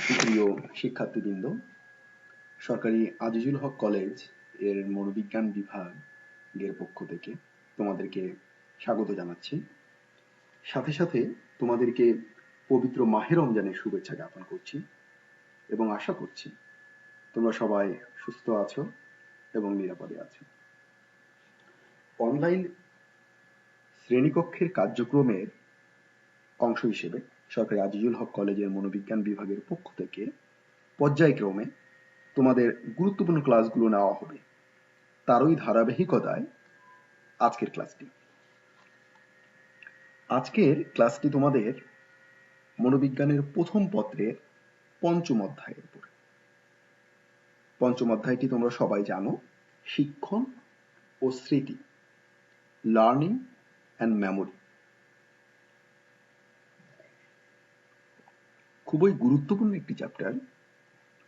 সুপ্রিয় শিক্ষার্থীবৃন্দ, সরকারি আজিজুল হক কলেজ এর মনোবিজ্ঞান বিভাগের পক্ষ থেকে তোমাদেরকে স্বাগত জানাচ্ছি। সাথে সাথে তোমাদেরকে পবিত্র মাহে রমজানের শুভেচ্ছা জ্ঞাপন করছি এবং আশা করছি তোমরা সবাই সুস্থ আছো এবং নিরাপদে আছো। অনলাইন শ্রেণীকক্ষের কার্যক্রমের অংশ হিসেবে সরকারি আজিজুল হক কলেজের মনোবিজ্ঞান বিভাগের পক্ষ থেকে পর্যায়ক্রমে তোমাদের গুরুত্বপূর্ণ ক্লাসগুলো নেওয়া হবে। তারই ধারাবাহিকতায় আজকের ক্লাসটি। আজকের ক্লাসটি তোমাদের মনোবিজ্ঞানের প্রথম পত্রের পঞ্চম অধ্যায়ের উপর। পঞ্চম অধ্যায়টি তোমরা সবাই জানো, শিক্ষণ ও স্মৃতি, লার্নিং অ্যান্ড মেমোরি। খুবই গুরুত্বপূর্ণ একটি চ্যাপ্টার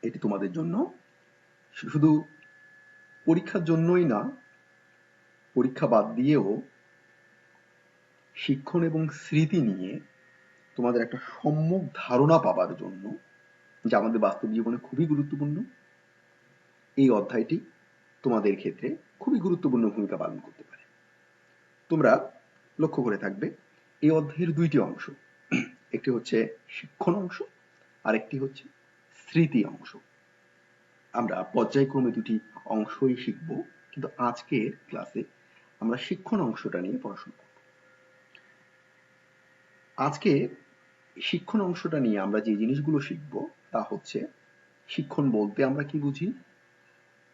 এটি তোমাদের জন্য। শুধু পরীক্ষার জন্যই না, পরীক্ষা বাদ দিয়েও শিক্ষণ এবং স্মৃতি নিয়ে তোমাদের একটা সম্যক ধারণা পাবার জন্য, যা আমাদের বাস্তব জীবনে খুবই গুরুত্বপূর্ণ, এই অধ্যায়টি তোমাদের ক্ষেত্রে খুবই গুরুত্বপূর্ণ ভূমিকা পালন করতে পারে। তোমরা লক্ষ্য করে থাকবে এই অধ্যায়ের দুইটি অংশ, একটি হচ্ছে শিক্ষণ অংশ আর একটি হচ্ছে স্মৃতি অংশ। আমরা পর্যায়ক্রমে দুটি অংশই শিখব, কিন্তু আজকের ক্লাসে আমরা শিক্ষণ অংশটা নিয়ে পড়াশোনা করব। আজকে শিক্ষণ অংশটা নিয়ে আমরা যে জিনিসগুলো শিখব তা হচ্ছে শিক্ষণ বলতে আমরা কি বুঝি,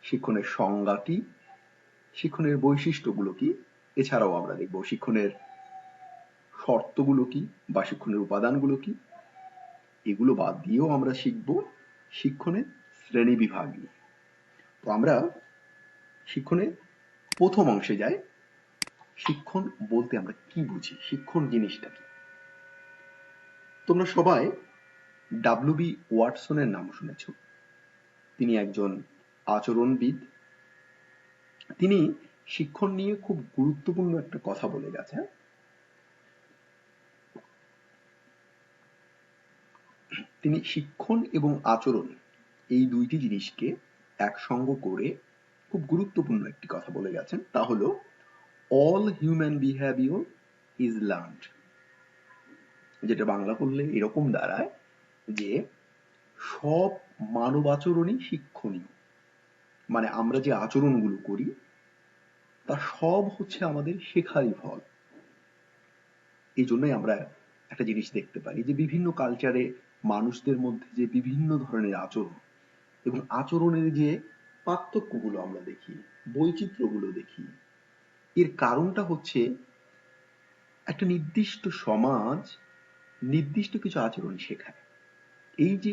শিক্ষণের সংজ্ঞা কি, শিক্ষণের বৈশিষ্ট্যগুলো কি, এছাড়াও আমরা দেখব শিক্ষণের শর্তগুলো কি বা শিক্ষণের উপাদানগুলো কি। এগুলো বাদ দিয়েও আমরা শিখব শিক্ষণের শ্রেণী বিভাগ নিয়ে। তো আমরা শিক্ষণের প্রথম অংশে যাই। শিক্ষণ বলতে আমরা কি বুঝি, শিক্ষণ জিনিসটা কি। তোমরা সবাই ডাব্লিউ.বি. ওয়াটসনের নাম শুনেছ। তিনি একজন আচরণবিদ। তিনি শিক্ষণ নিয়ে খুব গুরুত্বপূর্ণ একটা কথা বলে গেছেন। তিনি শিক্ষণ এবং আচরণ এই দুইটি জিনিসকে একসঙ্গ করে খুব গুরুত্বপূর্ণ একটি কথা বলে গেছেন, তা হলো all human behaviour is learned. যেটা বাংলা করলে এরকম দাঁড়ায় যে সব মানব আচরণই শিক্ষণীয়। মানে আমরা যে আচরণগুলো করি তা সব হচ্ছে আমাদের শেখারই ফল। এই জন্যই আমরা একটা জিনিস দেখতে পারি যে বিভিন্ন কালচারে মানুষদের মধ্যে যে বিভিন্ন ধরনের আচরণ এবং আচরণের যে পার্থক্যগুলো আমরা দেখি, বৈচিত্র্যগুলো দেখি, এর কারণটা হচ্ছে একটা নির্দিষ্ট সমাজ নির্দিষ্ট কিছু আচরণ শেখায়। এই যে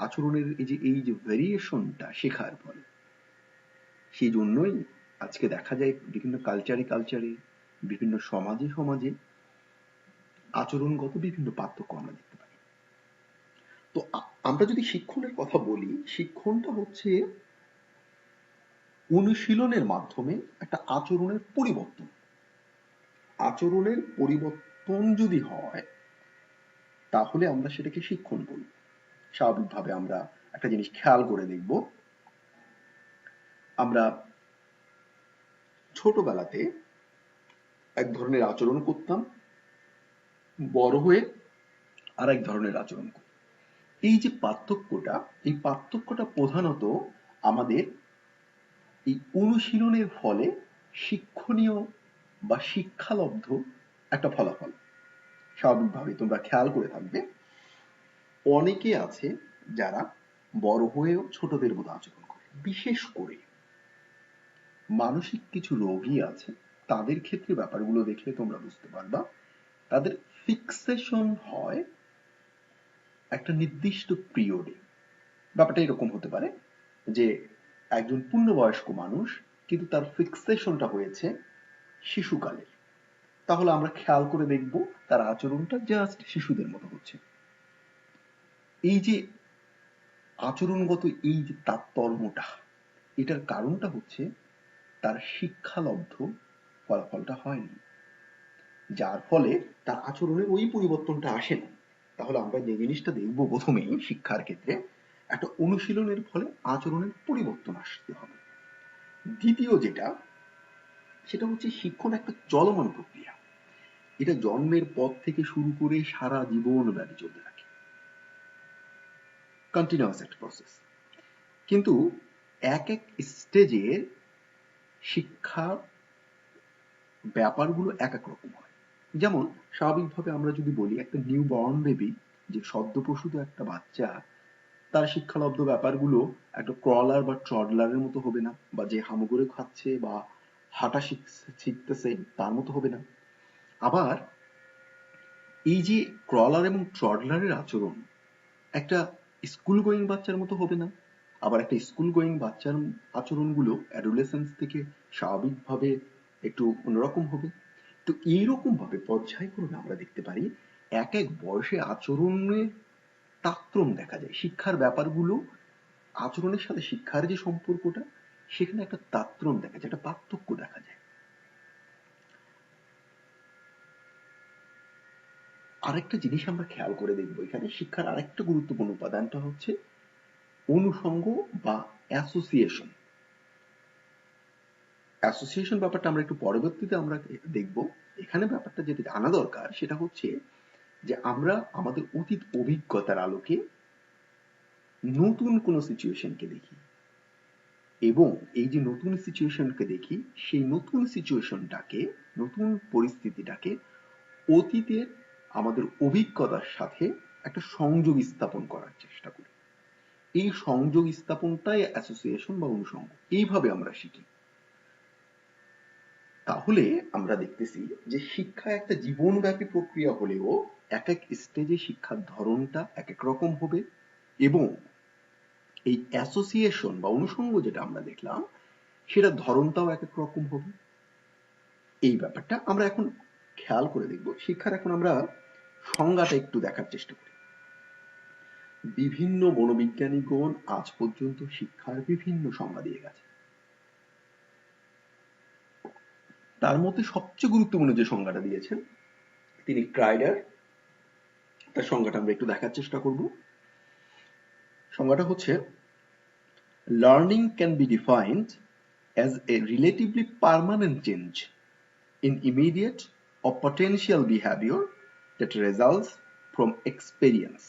আচরণের এই যে ভেরিয়েশনটা শেখার ফলে, সেই জন্যই আজকে দেখা যায় বিভিন্ন কালচারে বিভিন্ন সমাজে আচরণগত বিভিন্ন পার্থক্য আমরা দেখতে পাই। তো আমরা যদি শিক্ষণের কথা বলি, শিক্ষণটা হচ্ছে অনুশীলনের মাধ্যমে একটা আচরণের পরিবর্তন। আচরণের পরিবর্তন যদি হয় তাহলে আমরা সেটাকে শিক্ষণ বলি। স্বাভাবিকভাবে আমরা একটা জিনিস খেয়াল করে দেখব, আমরা ছোটবেলাতে এক ধরনের আচরণ করতাম, বড় হয়ে আর এক ধরনের আচরণ করি। এই যে পার্থক্যটা, এই পার্থক্যটা প্রধানত আমাদের এই অনুশীলনের ফলে শিক্ষণীয় বা শিক্ষালব্ধ একটা ফলাফল। স্বাভাবিকভাবে তোমরা খেয়াল করে থাকবে অনেকে আছে যারা বড় হয়েও ছোটদের মতো আচরণ করে। বিশেষ করে মানসিক কিছু রোগী আছে, তাদের ক্ষেত্রে ব্যাপারগুলো দেখলে তোমরা বুঝতে পারবা তাদের ফিক্সেশন হয় একটা নির্দিষ্ট পিরিয়ডে। ব্যাপারটা এরকম হতে পারে যে একজন পূর্ণবয়স্ক মানুষ কিন্তু তার ফিক্সেশনটা হয়েছে শিশুকালে, তাহলে আমরা খেয়াল করে দেখব তার আচরণটা জাস্ট শিশুদের মতো হচ্ছে। এই যে আচরণগত এই যে তারতম্যটা, এটার কারণটা হচ্ছে তার শিক্ষালব্ধ ফলাফলটা হয়নি, যার ফলে তার আচরণে ওই পরিবর্তনটা আসে না। তাহলে আমরা যে জিনিসটা দেখবো প্রথমেই শিক্ষার ক্ষেত্রে, একটা অনুশীলনের ফলে আচরণের পরিবর্তন আসতে হবে। দ্বিতীয় যেটা, সেটা হচ্ছে শিক্ষণ একটা চলমান প্রক্রিয়া। এটা জন্মের পর থেকে শুরু করে সারা জীবন ব্যাপী চলতে থাকে, কন্টিনিউয়াস একটা প্রসেস। কিন্তু এক এক স্টেজে শিক্ষার ব্যাপারগুলো এক এক রকম হয়। যেমন স্বাভাবিকভাবে আমরা যদি বলি, একটা নিউ বর্ন বেবি, যে সদ্যপ্রসূত একটা বাচ্চা, তার শিক্ষালব্ধ ব্যাপারগুলো একটা ক্রলার বা ট্রডলারের মতো হবে না, বা যে হামাগুড়ি খাচ্ছে বা হাঁটা শিখতেছে তার মতো হবে না। আবার এই যে ক্রলার এবং ট্রডলারের আচরণ একটা স্কুল গোয়িং বাচ্চার মতো হবে না। আবার একটা স্কুল গোয়িং বাচ্চার আচরণগুলো অ্যাডোলেসেন্স থেকে স্বাভাবিকভাবে একটু অন্যরকম হবে। তো এইরকম ভাবে পর্যায়ক্রমে আমরা দেখতে পারি এক এক বয়সে আচরণের তারতম্য দেখা যায়। শিক্ষার ব্যাপারগুলো আচরণের সাথে শিক্ষার যে সম্পর্কটা, সেখানে একটা তারতম্য দেখা যায়, একটা পার্থক্য দেখা যায়। আরেকটা জিনিস আমরা খেয়াল করে দেখবো এখানে, শিক্ষার আরেকটা গুরুত্বপূর্ণ উপাদানটা হচ্ছে অনুষঙ্গ বা অ্যাসোসিয়েশন। অ্যাসোসিয়েশন ব্যাপারটা আমরা একটু পরবর্তীতে আমরা দেখব। এখানে ব্যাপারটা যেটা জানা দরকার সেটা হচ্ছে যে আমরা আমাদের অতীত অভিজ্ঞতার আলোকে নতুন কোনো সিচুয়েশনকে দেখি, এবং এই যে নতুন সিচুয়েশনকে দেখি, সেই নতুন সিচুয়েশনটাকে, নতুন পরিস্থিতিটাকে অতীতের আমাদের অভিজ্ঞতার সাথে একটা সংযোগ স্থাপন করার চেষ্টা করি। এই সংযোগ স্থাপনটাই অ্যাসোসিয়েশন বা অনুষঙ্গ। এইভাবে আমরা শিখি। তাহলে আমরা দেখতেছি যে শিক্ষা একটা জীবনব্যাপী প্রক্রিয়া হলেও এক এক স্টেজে শিক্ষার ধরনটা এক এক রকম হবে, এবং এই অ্যাসোসিয়েশন বা অনুষঙ্গ যেটা আমরা দেখলাম সেটার ধরনটাও এক এক রকম হবে। এই ব্যাপারটা আমরা এখন খেয়াল করে দেখব। শিক্ষার এখন আমরা সংজ্ঞাটা একটু দেখার চেষ্টা করি। বিভিন্ন মনোবিজ্ঞানীগণ আজ পর্যন্ত শিক্ষার বিভিন্ন সংজ্ঞা দিয়ে গেছে। তার মধ্যে সবচেয়ে গুরুত্বপূর্ণ যে সংজ্ঞাটা দিয়েছেন তিনি ক্রাইডার। তার সংজ্ঞাটা আমরা একটু দেখার চেষ্টা করব। সংজ্ঞাটা হচ্ছে, learning can be defined as a relatively permanent change in immediate or potential behavior that results from experience.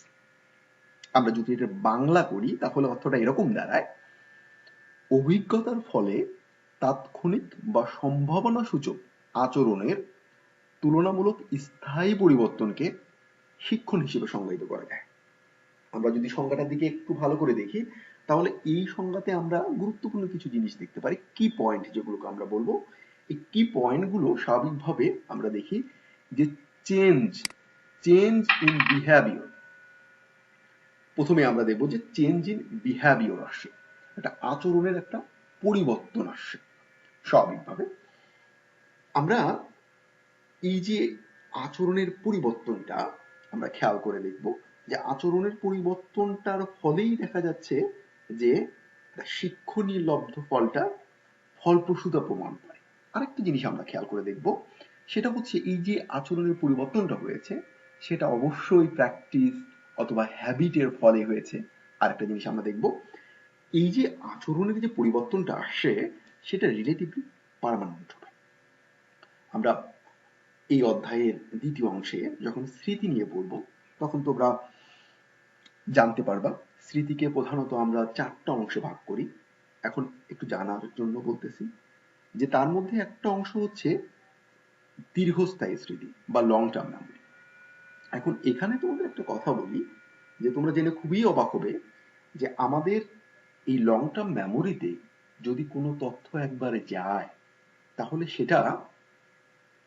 আমরা যদি এটা বাংলা করি তাহলে অর্থটা এরকম দাঁড়ায়, অভিজ্ঞতার ফলে তাৎক্ষণিক বা সম্ভাবনা সূচক আচরণের তুলনামূলক স্থায়ী পরিবর্তনকে শিক্ষণ হিসেবে সংজ্ঞায়িত করা যায়। আমরা যদি সংজ্ঞাটার দিকে একটু ভালো করে দেখি তাহলে এই সংজ্ঞাতে আমরা গুরুত্বপূর্ণ কিছু জিনিস দেখতে পারি, কি পয়েন্ট যেগুলোকে আমরা বলবো। এই কি পয়েন্টগুলো স্বাভাবিকভাবে আমরা দেখি যে চেঞ্জ ইন বিহেভিয়ার। প্রথমে আমরা দেখবো যে চেঞ্জ ইন বিহেভিয়ার আসে, একটা আচরণের একটা পরিবর্তন আসে স্বাভাবিকভাবে। আমরা এই যে আচরণের পরিবর্তনটা আমরা খেয়াল করে দেখব যে আচরণের পরিবর্তনটার ফলেই দেখা যাচ্ছে যে শিক্ষণীয় লব্ধ ফলটা ফলপ্রসূতা প্রমাণ পায়। আরেকটা জিনিস আমরা খেয়াল করে দেখব, সেটা হচ্ছে এই যে আচরণের পরিবর্তনটা হয়েছে সেটা অবশ্যই প্র্যাকটিস অথবা হ্যাবিটের ফলে হয়েছে। আরেকটা জিনিস আমরা দেখব, এই যে আচরণের যে পরিবর্তনটা আসে সেটা রিলেটিভলি পার্মানেন্ট হবে। আমরা এই অধ্যায়ের দ্বিতীয় অংশে যখন স্মৃতি নিয়ে পড়বো তখন তোমরা জানতে পারবা স্মৃতিকে প্রধানত আমরা 4টা অংশে ভাগ করি। এখন একটু জানার জন্য বলতেছি যে তার মধ্যে একটা অংশ হচ্ছে দীর্ঘস্থায়ী স্মৃতি বা লং টার্ম মেমোরি। এখন এখানে তোমাদের একটা কথা বলি যে তোমরা জেনে খুবই অবাক হবে যে আমাদের এই লং টার্ম মেমোরিতে যদি কোনো তথ্য একবারে যায় তাহলে সেটা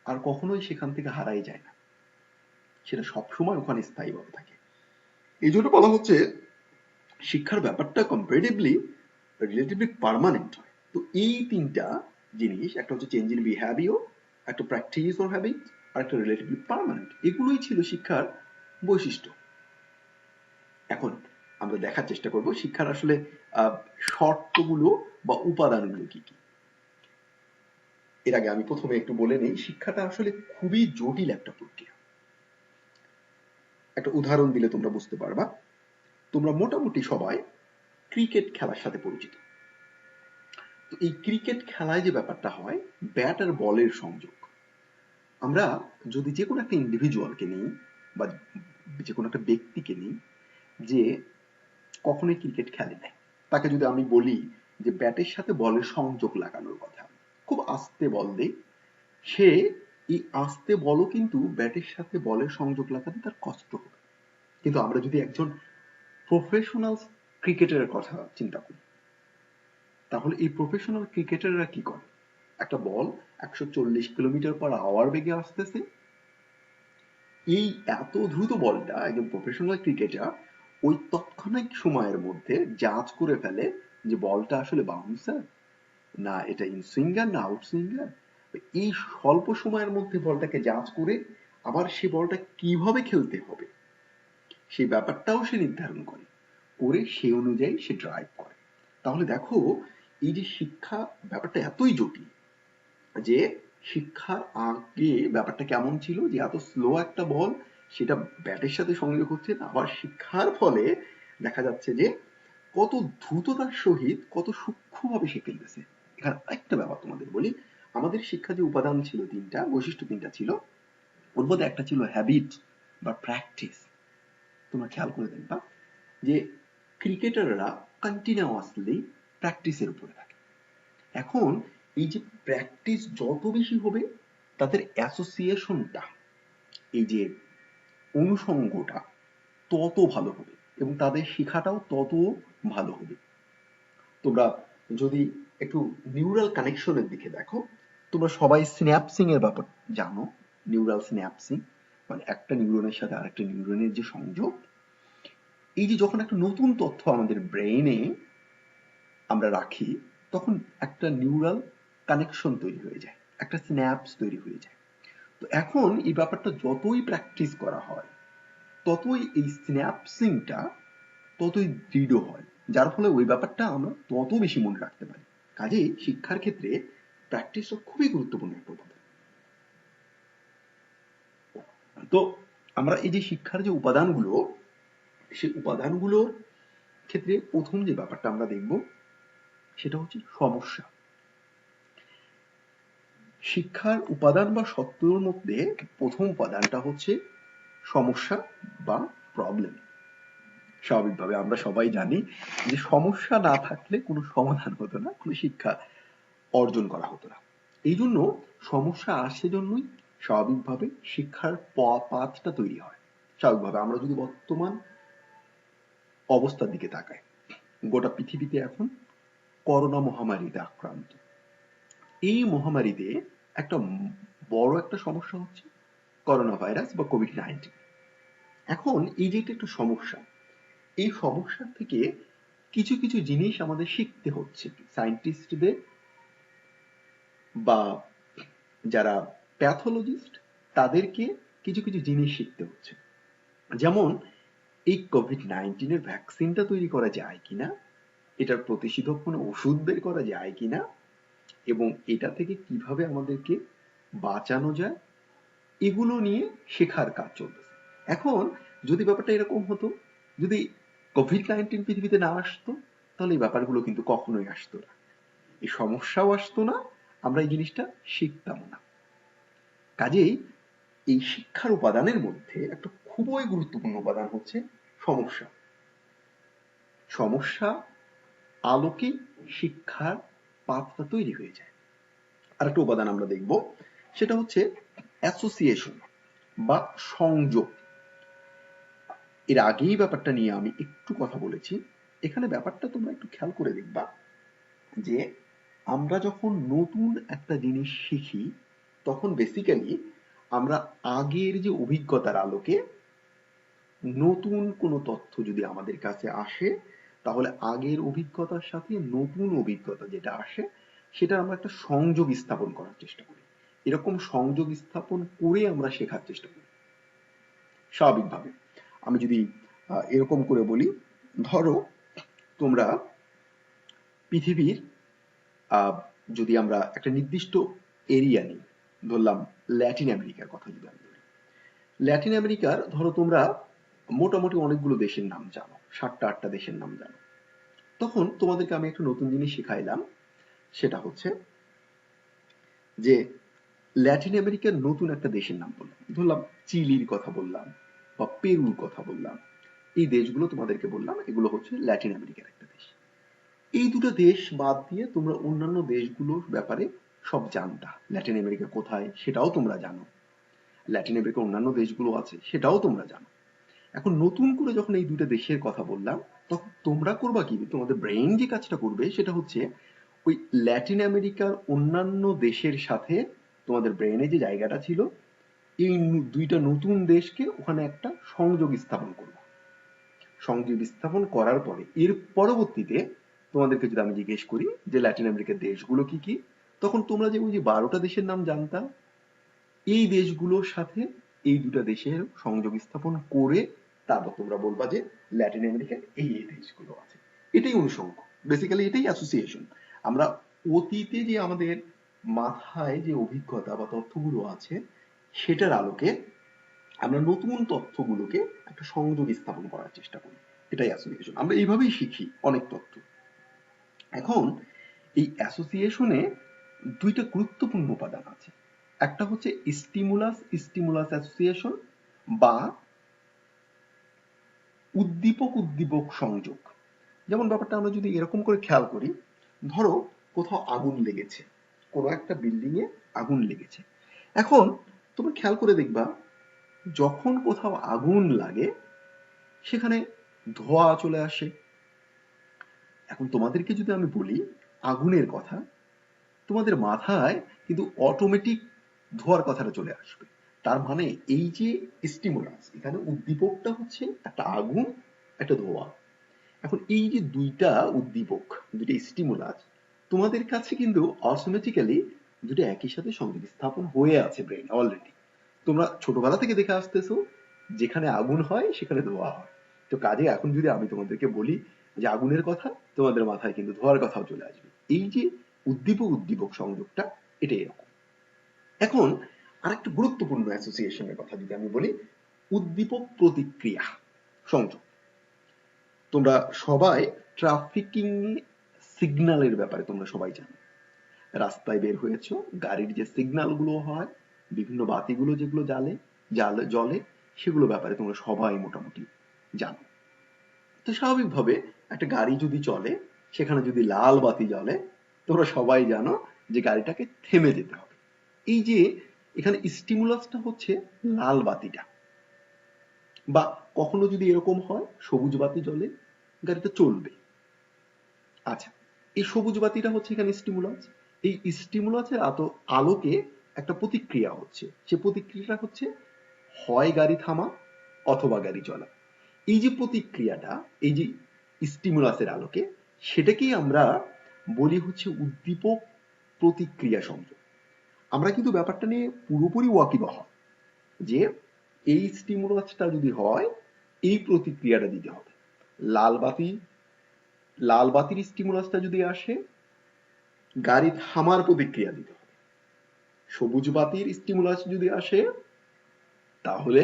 আর কখনোই সেখান থেকে হারাই যায় না, সেটা সবসময় ওখানে স্থায়ীভাবে থাকে। এই জন্য বলা হচ্ছে শিক্ষার ব্যাপারটা রিলেটিভলি পার্মানেন্ট হয়। তো এই 3টা জিনিস, একটা হচ্ছে চেঞ্জ ইন বিহেভিয়ার, একটা প্র্যাকটিস অর হ্যাবিট, আর একটা রিলেটিভলি পার্মানেন্ট, এগুলোই ছিল শিক্ষার বৈশিষ্ট্য। এখন আমরা দেখার চেষ্টা করব শিক্ষার আসলে শর্তগুলো বা উপাদানগুলো কি কি। এর আগে আমি প্রথমে একটু বলে নেই, শিক্ষাটা আসলে খুবই জটিল একটা প্রক্রিয়া। একটা উদাহরণ দিলে তোমরা বুঝতে পারবা। তোমরা মোটামুটি সবাই ক্রিকেট খেলার সাথে পরিচিত। তো এই ক্রিকেট খেলায় যে ব্যাপারটা হয়, ব্যাট আর বলের সংযোগ। আমরা যদি যে কোনো একটা ইন্ডিভিজুয়ালকে নিই বা যে কোনো একটা ব্যক্তিকে নিই যে কখনোই ক্রিকেট খেলে নাই, তাকে যদি আমি বলি যে ব্যাটের সাথে বলের সংযোগ লাগানোর কথা, খুব আস্তে বল দেই, সে এই আস্তে বলও কিন্তু ব্যাটের সাথে বলের সংযোগ লাগাতে তার কষ্ট হবে। কিন্তু আমরা যদি একজন প্রফেশনাল ক্রিকেটারের কথা চিন্তা করি, তাহলে এই প্রফেশনাল ক্রিকেটাররা কি করে? একটা বল 140 কিলোমিটার/আওয়ার বেগে আসতেছে, এই এত দ্রুত বলটা একজন প্রফেশনাল ক্রিকেটার ওই তৎক্ষণাৎ সময়ের মধ্যে জাজ করে ফেলে যে বলটা আসলে বাউন্সার, না এটা ইন সুইঙ্গার, না আউট সুইঙ্গার। এই স্বল্প সময়ের মধ্যে বলটাকে জাজ করে আবার সে বলটা কিভাবে খেলতে হবে সেই ব্যাপারটাও সে নির্ধারণ করে, করে সেই অনুযায়ী সে ড্রাইভ করে। তাহলে দেখো, এই যে শিক্ষা ব্যাপারটা এতই জটিল যে শিক্ষার আগে ব্যাপারটা কেমন ছিল যে এত স্লো একটা বল সেটা ব্যাটের সাথে সংযোগ হচ্ছে, আবার শিক্ষার ফলে দেখা যাচ্ছে যে কত দ্রুততার সহিত কত সূক্ষ্মভাবে সে খেলতেছে। এখানে একটা ব্যাপার তোমাদের বলি, আমাদের শিক্ষা যে উপাদান ছিল তিনটা, বৈশিষ্ট্য তিনটা ছিল, ওর মধ্যে একটা ছিল হ্যাবিট বা প্র্যাকটিস। তোমরা খেয়াল করে দেখবা যে ক্রিকেটাররা কন্টিনিউয়াসলি প্র্যাকটিসের উপরে থাকে। এখন এই যে প্র্যাকটিস যত বেশি হবে তাদের অ্যাসোসিয়েশনটা, এই যে অনুষঙ্গটা তত ভালো হবে এবং তাদের শেখাটাও তত ভালো হবে। তোমরা যদি একটু নিউরাল কানেকশনের দিকে দেখো, তোমরা সবাই সিন্যাপসিং এর ব্যাপার জানো। নিউরাল সিন্যাপসিং মানে একটা নিউরনের সাথে আরেকটা নিউরনের যে সংযোগ। এই যে যখন একটা নতুন তথ্য আমাদের ব্রেইনে আমরা রাখি, তখন একটা নিউরাল কানেকশন তৈরি হয়ে যায়, একটা সিন্যাপস তৈরি হয়ে যায়। তো এখন এই ব্যাপারটা যতই প্র্যাকটিস করা হয় ততই এই সিন্যাপসিংটা ততই দৃঢ় হয়, যার ফলে ওই ব্যাপারটা আমরা তত বেশি মনে রাখতে পারি। কাজেই শিক্ষার ক্ষেত্রে প্র্যাকটিসটা খুবই গুরুত্বপূর্ণ একটা উপাদান। তো আমরা এই যে শিক্ষার যে উপাদানগুলো, সেই উপাদানগুলোর ক্ষেত্রে প্রথম যে ব্যাপারটা আমরা দেখব সেটা হচ্ছে সমস্যা। শিক্ষার উপাদান বা সত্যের মধ্যে প্রথম উপাদানটা হচ্ছে সমস্যা বা প্রবলেম। স্বাভাবিকভাবে আমরা সবাই জানি যে সমস্যা না থাকলে কোনো সমাধান হতো না, কোনো শিক্ষা অর্জন করা হতো না। এই জন্য সমস্যা আসে জন্যই স্বাভাবিকভাবে শিক্ষার পাথটা তৈরি হয়। স্বাভাবিকভাবে আমরা যদি বর্তমান অবস্থার দিকে তাকাই, গোটা পৃথিবীতে এখন করোনা মহামারীতে আক্রান্ত। এই মহামারীতে একটা বড় একটা সমস্যা হচ্ছে করোনা ভাইরাস বা কোভিড-19। এখন এই যে একটা সমস্যা, এই সমস্যা থেকে কিছু কিছু জিনিস আমাদের শিখতে হচ্ছে সায়েন্টিস্টদের বা যারা প্যাথোলজিস্ট তাদেরকে কিছু কিছু জিনিস শিখতে হচ্ছে। যেমন এই কোভিড-19 এর ভ্যাকসিনটা তৈরি করা যায় কিনা, এটার প্রতিষেধক কোনো ওষুধ বের করা যায় কিনা এবং এটা থেকে কিভাবে আমাদেরকে বাঁচানো যায়, এগুলো নিয়ে শেখার কাজ চলতেছে। এখন যদি ব্যাপারটা এরকম হতো, যদি কোভিড-19 পৃথিবীতে না আসতো, তাহলে এই ব্যাপারগুলো কিন্তু কখনোই আসতো না, এই সমস্যাও আসতো না, আমরা এই জিনিসটা শিখতাম না। কাজেই এই শিক্ষার উপাদানের মধ্যে একটা খুবই গুরুত্বপূর্ণ উপাদান হচ্ছে সমস্যা। সমস্যা আলোকে শিক্ষার পাথটা তৈরি হয়ে যায়। আরেকটা উপাদান আমরা দেখব, সেটা হচ্ছে অ্যাসোসিয়েশন বা সংযোগ। এর আগেই ব্যাপারটা নিয়ে আমি একটু কথা বলেছি। এখানে ব্যাপারটা তোমরা একটু খেয়াল করে দেখবা যে আমরা যখন নতুন একটা জিনিস শিখি তখন বেসিক্যালি আমরা আগের যে অভিজ্ঞতার আলোকে নতুন কোনো তথ্য যদি আমাদের কাছে আসে, তাহলে আগের অভিজ্ঞতার সাথে নতুন অভিজ্ঞতা যেটা আসে সেটা আমরা একটা সংযোগ স্থাপন করার চেষ্টা করি। এরকম সংযোগ স্থাপন করে আমরা শেখার চেষ্টা করি স্বাভাবিকভাবে। আমি যদি এরকম করে বলি, ধরো তোমরা পৃথিবীর যদি আমরা একটা নির্দিষ্ট এরিয়া নিই, ধরলাম ল্যাটিন আমেরিকার কথা যদি আমি বলি, ল্যাটিন আমেরিকার ধরো তোমরা মোটামুটি অনেকগুলো দেশের নাম জানো, 7টা-8টা দেশের নাম জানো। তখন তোমাদেরকে আমি একটা নতুন জিনিস শিখাইলাম, সেটা হচ্ছে যে ল্যাটিন আমেরিকার নতুন একটা দেশের নাম বললাম, ধরলাম চিলির কথা বললাম বা পেরুর কথা বললাম। এই দেশগুলো তোমাদেরকে বললাম এগুলো হচ্ছে ল্যাটিন আমেরিকার একটা দেশ। এই দুটো দেশ বাদ দিয়ে তোমরা অন্যান্য দেশগুলোর ব্যাপারে সব জানতা। ল্যাটিন আমেরিকা কোথায় সেটাও তোমরা জানো, ল্যাটিন আমেরিকার অন্যান্য দেশগুলো আছে সেটাও তোমরা জানো। এখন নতুন করে যখন এই দুটো দেশের কথা বললাম, তখন তোমরা করবা কি, তোমাদের ব্রেইন যে কাজটা করবে সেটা হচ্ছে ওই ল্যাটিন আমেরিকার অন্যান্য দেশের সাথে তোমাদের ব্রেইনে যে জায়গাটা ছিল, এই দুইটা নতুন দেশকে ওখানে একটা সংযোগ স্থাপন করবো। সংযোগ স্থাপন করার পরে এর পরবর্তীতে তোমাদেরকে যদি আমি জিজ্ঞেস করি যে ল্যাটিন আমেরিকার দেশগুলো কি কি, তখন তোমরা যে ওই যে 12টা দেশের নাম জানতা, এই দেশগুলোর সাথে এই দুটা দেশের সংযোগ স্থাপন করে তারপর তোমরা বলবা যে ল্যাটিন আমেরিকার এই এই দেশগুলো আছে। এটাই অনুষঙ্গ, বেসিক্যালি এটাই অ্যাসোসিয়েশন। আমরা অতীতে যে আমাদের মাথায় যে অভিজ্ঞতা বা তথ্যগুলো আছে সেটার আলোকে আমরা নতুন তথ্যগুলোকে একটা সংযোগ স্থাপন করার চেষ্টা করি, এটাই অ্যাসোসিয়েশন। আমরা এইভাবেই শিখি অনেক তথ্য। এখন এই অ্যাসোসিয়েশনে দুইটা গুরুত্বপূর্ণ উপাদান আছে। একটা হচ্ছে স্টিমুলাস স্টিমুলাস অ্যাসোসিয়েশন বা উদ্দীপক উদ্দীপক সংযোগ। যেমন ব্যাপারটা আমরা যদি এরকম করে খেয়াল করি, ধরো কোথাও আগুন লেগেছে, কোনো একটা বিল্ডিং এ আগুন লেগেছে। এখন তোমরা খেয়াল করে দেখবা যখন কোথাও আগুন লাগে সেখানে ধোঁয়া চলে আসে। এখন তোমাদেরকে যদি আমি বলি আগুনের কথা, তোমাদের মাথায় কিন্তু অটোমেটিক ধোঁয়ার কথাটা চলে আসবে। তার মানে এই যে স্টিমুলাস, এখানে উদ্দীপকটা হচ্ছে একটা আগুন, একটা ধোঁয়া। এখন এই যে দুইটা উদ্দীপক, দুইটা স্টিমুলাস, তোমাদের কাছে কিন্তু অটোমেটিক্যালি দুটো একই সাথে সংযোগ স্থাপন হয়ে আছে ব্রেইনে অলরেডি। তোমরা ছোটবেলা থেকে দেখে আসতেছো যেখানে আগুন হয় সেখানে ধোঁয়া হয়। তো কাজে এখন যদি আমি তোমাদেরকে বলি যে আগুনের কথা, তোমাদের মাথায় কিন্তু ধোঁয়ার কথাও চলে আসবে। এই যে উদ্দীপক উদ্দীপক সংযোগটা, এটা এরকম। এখন আরেকটা গুরুত্বপূর্ণ অ্যাসোসিয়েশনের কথা যদি আমি বলি, উদ্দীপক প্রতিক্রিয়া সংযোগ। তোমরা সবাই ট্রাফিকিং সিগন্যালের ব্যাপারে তোমরা সবাই জানো। রাস্তায় বের হয়েছো, গাড়ির যে সিগন্যাল গুলো হয়, বিভিন্ন বাতিগুলো যেগুলো জ্বলে সেগুলো ব্যাপারে তোমরা সবাই মোটামুটি জানো। তো স্বাভাবিকভাবে একটা গাড়ি যদি চলে, সেখানে যদি লাল বাতি জ্বলে, তোমরা সবাই জানো যে গাড়িটাকে থেমে যেতে হবে। এই যে এখানে স্টিমুলাসটা হচ্ছে লাল বাতিটা। বা কখনো যদি এরকম হয় সবুজ বাতি জ্বলে, গাড়িটা চলবে। আচ্ছা, এই সবুজ বাতিটা হচ্ছে এখানে স্টিমুলাস। এই স্টিমুলাসের আলোকে একটা প্রতিক্রিয়া হচ্ছে, সে প্রতিক্রিয়াটা হচ্ছে হয় গাড়ি থামা অথবা গাড়ি চলা। এই যে প্রতিক্রিয়াটা, এই যে স্টিমুলাসের আলোকে, সেটাকেই আমরা বলি হচ্ছে উদ্দীপক প্রতিক্রিয়া সংযোগ। আমরা কিন্তু ব্যাপারটা নিয়ে পুরোপুরি ওয়াকিবহাল যে এই স্টিমুলাসটা যদি হয় এই প্রতিক্রিয়াটা দিতে হবে। লাল বাতি, লাল বাতির স্টিমুলাসটা যদি আসে গাড়ি থামার প্রতিক্রিয়া দিতে হবে। সবুজ বাতির স্টিমুলাস যদি আসে তাহলে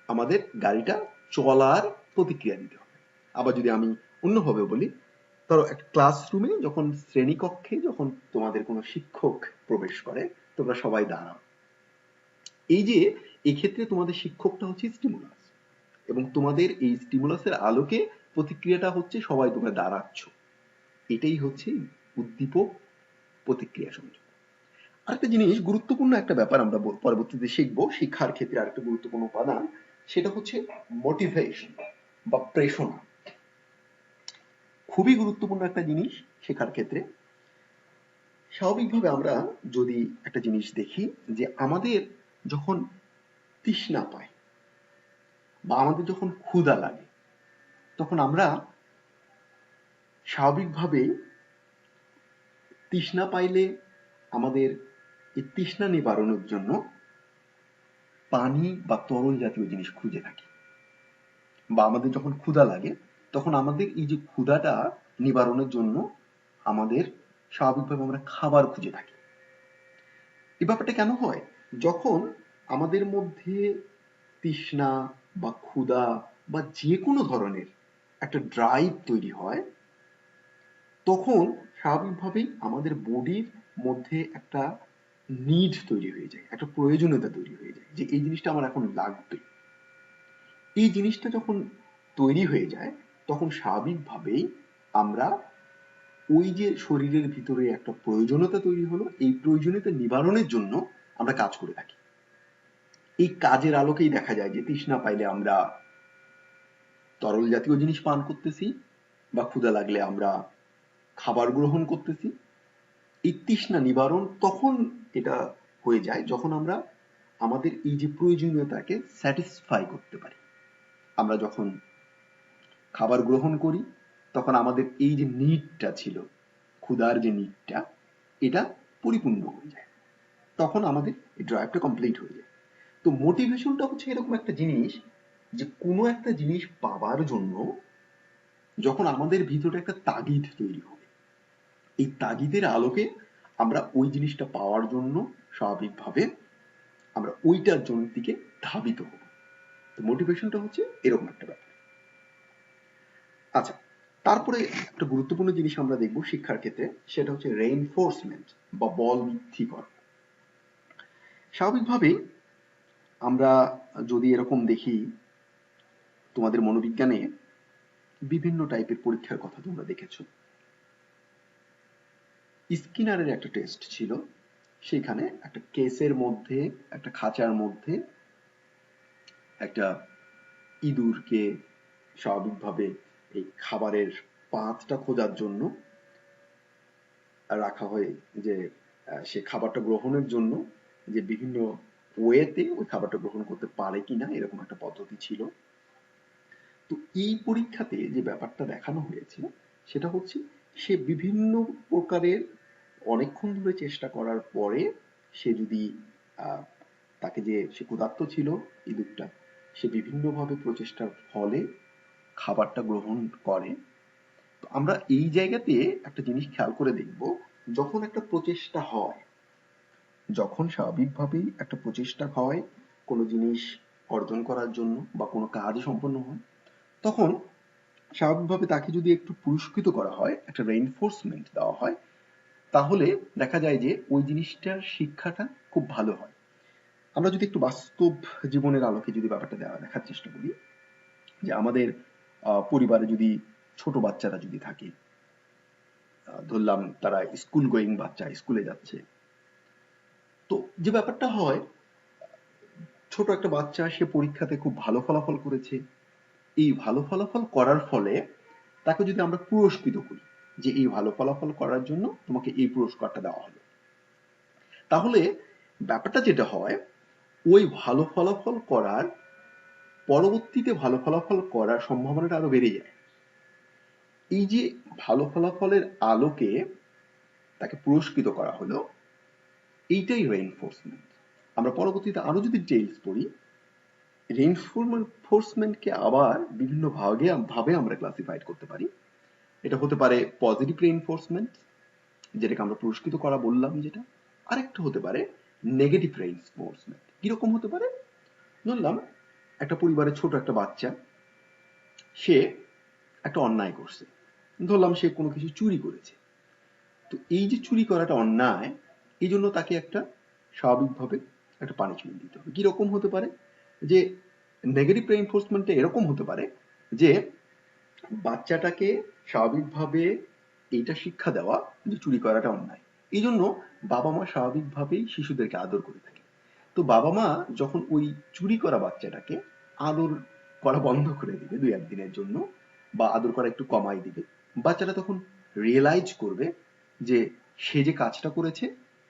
আমাদের গাড়িটা চলার প্রতিক্রিয়া দিতে হবে। আবার যদি আমি অন্যভাবে বলি, ধরো একটা ক্লাসরুমে যখন শ্রেণীকক্ষে যখন তোমাদের কোনো শিক্ষক প্রবেশ করে, তোমরা সবাই দাঁড়াও। এই যে এক্ষেত্রে তোমাদের শিক্ষকটা হচ্ছে স্টিমুলাস এবং তোমাদের এই স্টিমুলাসের আলোকে প্রতিক্রিয়াটা হচ্ছে সবাই তোমরা দাঁড়াচ্ছ। এটাই হচ্ছে উদ্দীপক প্রতিক্রিয়া সংযোগ। আরেকটা জিনিস, গুরুত্বপূর্ণ একটা ব্যাপার আমরা পরবর্তীতে শিখবো শিক্ষার ক্ষেত্রে, আরেকটা গুরুত্বপূর্ণ উপাদান, সেটা হচ্ছে মোটিভেশন বা প্রেরণা। খুবই গুরুত্বপূর্ণ একটা জিনিস শেখার ক্ষেত্রে। স্বাভাবিকভাবে আমরা যদি একটা জিনিস দেখি যে আমাদের যখন তৃষ্ণা পায় বা আমাদের যখন ক্ষুধা লাগে, তখন আমরা স্বাভাবিকভাবেই তৃষ্ণা পাইলে আমাদের এই তৃষ্ণা নিবারণের জন্য পানি বা তরল জাতীয় জিনিস খুঁজে থাকি। বা আমাদের যখন ক্ষুধা লাগে তখন আমাদের এই যে ক্ষুধাটা নিবারণের জন্য আমাদের স্বাভাবিকভাবে আমরা খাবার খুঁজে থাকি। এই ব্যাপারটা কেন হয়? যখন আমাদের মধ্যে তৃষ্ণা বা ক্ষুধা বা যে কোনো ধরনের একটা ড্রাইভ তৈরি হয়, তখন স্বাভাবিকভাবেই আমাদের বডির মধ্যে একটা নিড তৈরি হয়ে যায়, একটা প্রয়োজনীয়তা তৈরি হয়ে যায় যে এই জিনিসটা আমার এখন লাগবে। এই জিনিসটা যখন তৈরি হয়ে যায় তখন স্বাভাবিকভাবেই আমরা ওই যে শরীরের ভিতরে একটা প্রয়োজনীয়তা তৈরি হলো, এই প্রয়োজনীয়তা নিবারণের জন্য আমরা কাজ করে থাকি। এই কাজের আলোকেই দেখা যায় যে তৃষ্ণা পাইলে আমরা তরল জাতীয় জিনিস পান করতেছি, বা ক্ষুধা লাগলে আমরা খাবার গ্রহণ করতেছি। এই তৃষ্ণা নিবারণ তখন এটা হয়ে যায় যখন আমরা আমাদের এই যে প্রয়োজনীয়তাকে স্যাটিসফাই করতে পারি। আমরা যখন খাবার গ্রহণ করি তখন আমাদের এই যে নিডটা ছিল, ক্ষুধার যে নিডটা, এটা পরিপূর্ণ হয়ে যায়, তখন আমাদের এই ড্রাইভটা কমপ্লিট হয়ে যায়। তো মোটিভেশনটা হচ্ছে এরকম একটা জিনিস যে কোনো একটা জিনিস পাওয়ার জন্য যখন আমাদের ভিতরে একটা তাগিদ তৈরি হবে, এই তাগিদের আলোকে আমরা ওই জিনিসটা পাওয়ার জন্য স্বাভাবিকভাবে আমরা ওইটার জন্য দিকে ধাবিত হব। তো মোটিভেশনটা হচ্ছে এরকম একটা ব্যাপার। আচ্ছা, তারপরে একটা গুরুত্বপূর্ণ জিনিস আমরা দেখব শিক্ষার ক্ষেত্রে, সেটা হচ্ছে রেইনফোর্সমেন্ট বা বল বৃদ্ধি করা। স্বাভাবিকভাবেই আমরা যদি এরকম দেখি, তোমাদের মনোবিজ্ঞানে বিভিন্ন টাইপের পরীক্ষার কথা তোমরা দেখেছো। স্কিনারের একটা টেস্ট ছিল, সেখানে একটা কেসের মধ্যে, একটা খাঁচার মধ্যে একটা ইঁদুরকে স্বাভাবিকভাবে এই খাবারের পাতটা খোঁজার জন্য রাখা হয়, যে সে খাবারটা গ্রহণের জন্য যে বিভিন্ন ওয়েতে ওই খাবারটা গ্রহণ করতে পারে কিনা এরকম একটা পদ্ধতি ছিল। তো এই পরীক্ষাতে যে ব্যাপারটা দেখানো হয়েছে সেটা হচ্ছে সে বিভিন্ন প্রকারের অনেকক্ষণ ধরে চেষ্টা করার পরে সে যদি তাকে যে সে ক্ষুধার্ত ছিল ইঁদুরটা, সে বিভিন্নভাবে প্রচেষ্টার ফলে খাবারটা গ্রহণ করে। তো আমরা এই জায়গাতে একটা জিনিস খেয়াল করে দেখব, যখন একটা প্রচেষ্টা হয়, যখন স্বাভাবিকভাবেই একটা প্রচেষ্টা হয় কোনো জিনিস অর্জন করার জন্য বা কোনো কাজ সম্পন্ন হয়, তখন স্বাভাবিকভাবে তাকে যদি একটু পুরস্কৃত করা হয়, একটা রেইনফোর্সমেন্ট দেওয়া হয়, তাহলে দেখা যায় যে ওই জিনিসটার শিক্ষাটা খুব ভালো হয়। আমরা যদি একটু বাস্তব জীবনের আলোকে যদি ব্যাপারটা দেখার চেষ্টা করি, যে আমাদের পরিবারে যদি ছোট বাচ্চারা যদি থাকে, ধরলাম তারা স্কুল গোয়িং বাচ্চা, স্কুলে যাচ্ছে, তো যে ব্যাপারটা হয়, ছোট একটা বাচ্চা সে পরীক্ষাতে খুব ভালো ফলাফল করেছে, এই ভালো ফলাফল করার ফলে তাকে যদি আমরা পুরস্কৃত করি যে এই ভালো ফলাফল করার জন্য তোমাকে এই পুরস্কারটা দেওয়া হলো, তাহলে ব্যাপারটা যেটা হয়, ওই ভালো ফলাফল করার পরবর্তীতে ভালো ফলাফল করার সম্ভাবনাটা আরো বেড়ে যায়। এই যে ভালো ফলাফলের আলোকে তাকে পুরস্কৃত করা হলো, এইটাই রেইনফোর্সমেন্ট। আমরা পরবর্তীতে আরো যদি ডিটেইলস পড়ি, রেইনফোর্সমেন্টকে আবার বিভিন্ন ভাবে আমরা ক্লাসিফাইড করতে পারি। এটা হতে পারে পজিটিভ রেইনফোর্সমেন্ট, যেটাকে আমরা পুরস্কৃত করা বললাম যেটা। আরেকটা হতে পারে নেগেটিভ রেইনফোর্সমেন্ট। কিরকম হতে পারে? ধরলাম একটা পরিবারের ছোট একটা বাচ্চা, সে একটা অন্যায় করছে, ধরলাম সে কোনো কিছু চুরি করেছে। তো এই যে চুরি করাটা অন্যায়, এই জন্য তাকে একটা স্বাভাবিকভাবে একটা পানিশমেন্ট দিতে হবে। কিরকম হতে পারে? যে নেগেটিভ রেইনফোর্সমেন্টটা এরকম হতে পারে যে বাচ্চাটাকে স্বাভাবিকভাবে এইটা শিক্ষা দেওয়া যে চুরি করাটা অন্যায়, এই জন্য বাবা মা স্বাভাবিকভাবেই শিশুদেরকে আদর করে থাকে। তো বাবা মা যখন ওই চুরি করা বাচ্চাটাকে আদর করা বন্ধ করে দিবে দুই একদিনের জন্য, বা আদর করা একটু কমাই দিবে, বাচ্চাটা তখন রিয়েলাইজ করবে যে সে যে কাজটা করেছে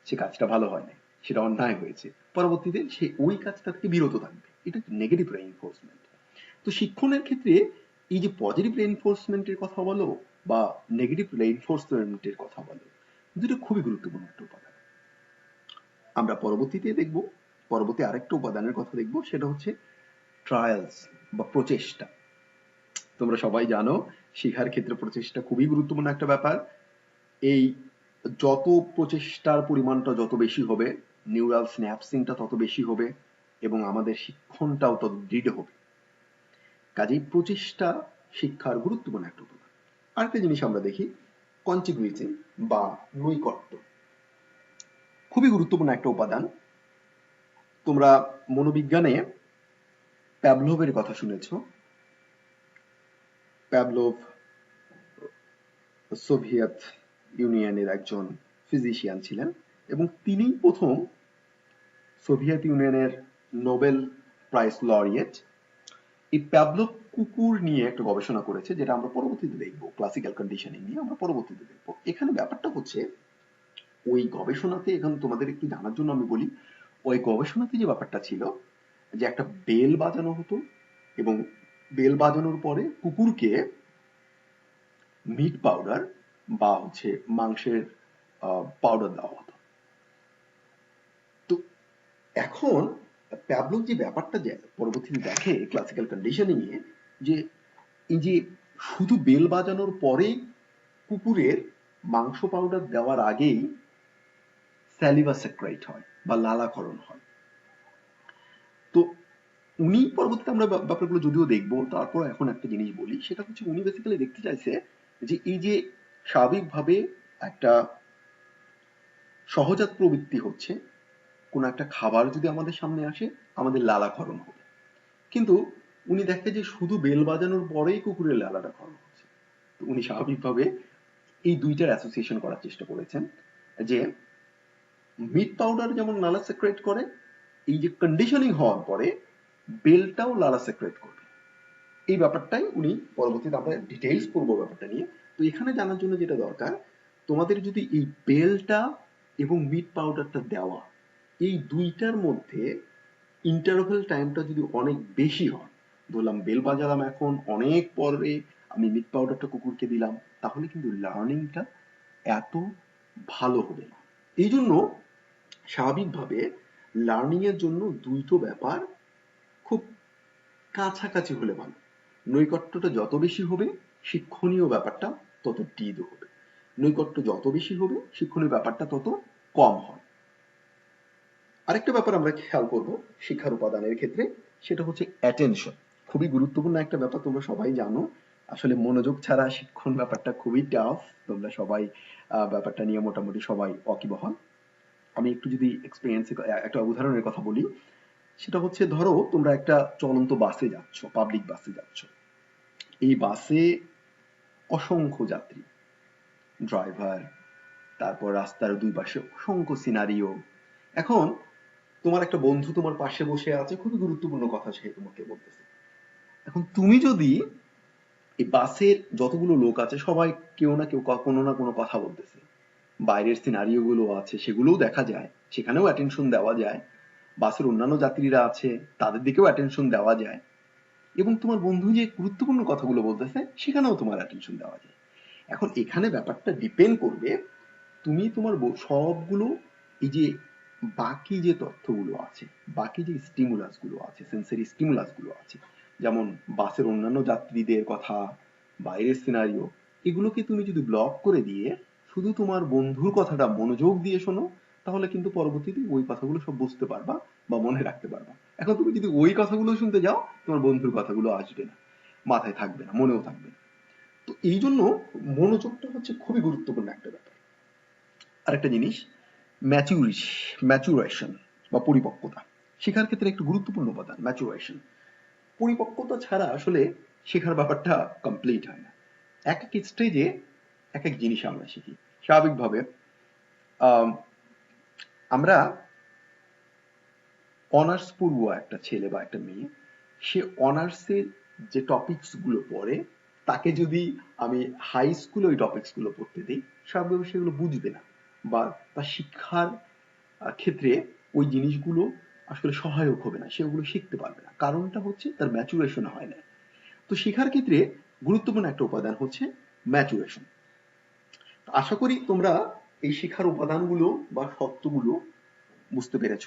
সে কাজটা ভালো হয় নাই, সেটা অন্যায় হয়েছে, পরবর্তীতে সে ওই কাজটা থেকে বিরত থাকবে। এটা নেগেটিভ রেইনফোর্সমেন্ট। তো শিক্ষণের ক্ষেত্রে এই যে পজিটিভ রেইনফোর্সমেন্টের কথা বলো বা নেগেটিভ রেইনফোর্সমেন্টের কথা বলো, দুটো খুবই গুরুত্বপূর্ণ একটা উপাদান। আমরা পরবর্তীতে দেখব, পরবর্তী আরেকটা উপাদানের কথা দেখব, সেটা হচ্ছে ট্রায়ালস বা প্রচেষ্টা। তোমরা সবাই জানো শেখার ক্ষেত্রে প্রচেষ্টা খুবই গুরুত্বপূর্ণ একটা ব্যাপার। এই যত প্রচেষ্টার পরিমাণটা যত বেশি হবে, নিউরাল স্ন্যাপসিংটা তত বেশি হবে এবং আমাদের শিক্ষণটাও তত দৃঢ় হবে। কাজেই প্রচেষ্টা শিক্ষার গুরুত্বপূর্ণ একটা উপাদান। আরেকটা জিনিস আমরা দেখি, কন্টিগুইটি বা নৈকট্য, খুবই গুরুত্বপূর্ণ একটা উপাদান। তোমরা মনোবিজ্ঞানে প্যাভলোভের কথা শুনেছ। প্যাভলোভ সোভিয়েত ইউনিয়নের একজন ফিজিশিয়ান ছিলেন এবং তিনি প্রথম সোভিয়েত ইউনিয়নের নোবেল প্রাইজ লরিয়েট। এই প্যাভলোভ কুকুর নিয়ে একটা গবেষণা করেছে, যেটা আমরা পরবর্তীতে দেখবো, ক্লাসিক্যাল কন্ডিশনিং নিয়ে আমরা পরবর্তীতে দেখবো। এখানে ব্যাপারটা হচ্ছে, ওই গবেষণাতে, এখন তোমাদের একটু জানার জন্য আমি বলি, ওই গবেষণাতে যে ব্যাপারটা ছিল যে একটা বেল বাজানো হতো এবং বেল বাজানোর পরে কুকুরকে মিট পাউডার বা মাংসের পাউডার দেওয়া হতো। তো এখন প্যাভলভ যে ব্যাপারটা পরবর্তীতে দেখে ক্লাসিক্যাল কন্ডিশনিং এ, যে এই যে শুধু বেল বাজানোর পরে কুকুরের মাংস পাউডার দেওয়ার আগেই স্যালিভা সেক্রেট হয় বা লালাকরণ হয়। তো উনি পরবর্তীতে আমরা ব্যাপারগুলো যদিও দেখবো, তারপর এখন একটা জিনিস বলি, সেটা হচ্ছে উনি বেসিক্যালি দেখতে চাইছে যে এই যে স্বাভাবিকভাবে একটা সহজাত প্রবৃত্তি হচ্ছে, কোন একটা খাবার যদি আমাদের সামনে আসে আমাদের লালাকরণ হবে, কিন্তু উনি দেখে যে শুধু বেল বাজানোর পরেই কুকুরের লালাটা খরণ হচ্ছে। তো উনি স্বাভাবিকভাবে এই দুইটার অ্যাসোসিয়েশন করার চেষ্টা করেছেন, যে মিট পাউডার যেমন লালা সেক্রেট করে, এই যে কন্ডিশনিং হওয়ার পরে বেলটাও লালা সেক্রেট করবে। এই ব্যাপারটাই উনি পরবর্তীতে আমরা ডিটেইলস করবো ব্যাপারটা নিয়ে। তো এখানে জানার জন্য যেটা দরকার, তোমাদের যদি এই বেলটা এবং মিট পাউডারটা দেওয়া, এই দুইটার মধ্যে ইন্টারভেল টাইমটা যদি অনেক বেশি হয়, ধরলাম বেল বাজালাম এখন, অনেক পরে আমি মিট পাউডারটা কুকুরকে দিলাম, তাহলে কিন্তু লার্নিংটা এত ভালো হবে না। এই জন্য স্বাভাবিকভাবে লার্নিং এর জন্য দুইটো ব্যাপার খুব কাছাকাছি হলে ভালো। নৈকট্যটা যত বেশি হবে শিক্ষণীয় ব্যাপারটা তত দৃঢ় হবে, নৈকট্য যত বেশি হবে শিক্ষণীয় ব্যাপারটা তত কম হয়। আরেকটা ব্যাপার আমরা খেয়াল করব শিক্ষার উপাদানের ক্ষেত্রে, সেটা হচ্ছে অ্যাটেনশন। খুবই গুরুত্বপূর্ণ একটা ব্যাপার, তোমরা সবাই জানো। আসলে মনোযোগ ছাড়া শিক্ষণ ব্যাপারটা খুবই টাফ, তোমরা সবাই ব্যাপারটা নিয়ে মোটামুটি সবাই ওয়াকিবহাল। আমি একটু যদি এক্সপিরিয়েন্স একটা উদাহরণের কথা বলি, সেটা হচ্ছে, ধরো তোমরা একটা চলন্ত বাসে যাচ্ছ, পাবলিক বাসে যাচ্ছ। এই বাসে অসংখ্য যাত্রী, ড্রাইভার, তারপর রাস্তার দুই পাশে অসংখ্য সিনারিও। এখন তোমার একটা বন্ধু তোমার পাশে বসে আছে, খুবই গুরুত্বপূর্ণ কথা সে তোমাকে বলতেছে। এখন তুমি যদি এই বাসের যতগুলো লোক আছে সবাই কেউ না কেউ কোনো না কোনো কথা বলতেছে, বাইরের সিনারিও গুলো আছে সেগুলোও দেখা যায়, সেখানেও অ্যাটেনশন দেওয়া যায়, বাসের অন্যান্য যাত্রীরা আছে তাদের দিকেও অ্যাটেনশন দেওয়া যায়, এবং তোমার বন্ধু যে গুরুত্বপূর্ণ কথাগুলো বলতেছে সেখানেও তোমার অ্যাটেনশন দেওয়া যায়। এখন এখানে ব্যাপারটা ডিপেন্ড করবে তুমি তোমার সবগুলো, এই যে বাকি যে তথ্যগুলো আছে, বাকি যে স্টিমুলাস গুলো আছে, সেন্সরি স্টিমুলাস গুলো আছে, যেমন বাসের অন্যান্য যাত্রীদের কথা, বাইরের সিনারিও, এগুলোকে তুমি যদি ব্লক করে দিয়ে শুধু তোমার বন্ধুর কথাটা মনোযোগ দিয়ে শোনো, তাহলে কিন্তু পরবর্তীতে ওই কথাগুলো সব বুঝতে পারবা বা মনে রাখতে পারবা। এখন তুমি যদি ওই কথাগুলো শুনতে যাও, তোমার বন্ধুর কথাগুলো আসবে না, মাথায় থাকবে না, মনেও থাকবে না। তো এই জন্য মনোযোগটা হচ্ছে খুবই গুরুত্বপূর্ণ একটা ব্যাপার। আরেকটা জিনিস, ম্যাচুরেশন বা পরিপক্কতা শেখার ক্ষেত্রে একটু গুরুত্বপূর্ণ উপাদান। ম্যাচুরেশন, পরিপক্কতা ছাড়া আসলে শেখার ব্যাপারটা কমপ্লিট হয় না। এক এক স্টেজে এক এক জিনিস আমরা শিখি। স্বাভাবিকভাবে আমরা অনার্স পড়ুয়া একটা ছেলে বা একটা মেয়ে, সে অনার্সের যে টপিকস গুলো পড়ে, তাকে যদি আমি হাই স্কুলে ওই টপিকস গুলো পড়তে দিই, স্বাভাবিকভাবে সেগুলো বুঝবে না, বা তার শিক্ষার ক্ষেত্রে ওই জিনিসগুলো আসলে সহায়ক হবে না, সে ওগুলো শিখতে পারবে না। কারণটা হচ্ছে তার ম্যাচুরেশন হয় না। তো শেখার ক্ষেত্রে গুরুত্বপূর্ণ একটা উপাদান হচ্ছে ম্যাচুরেশন। আশা করি তোমরা এই শিক্ষার উপাদানগুলো বা সত্যগুলো বুঝতে পেরেছ।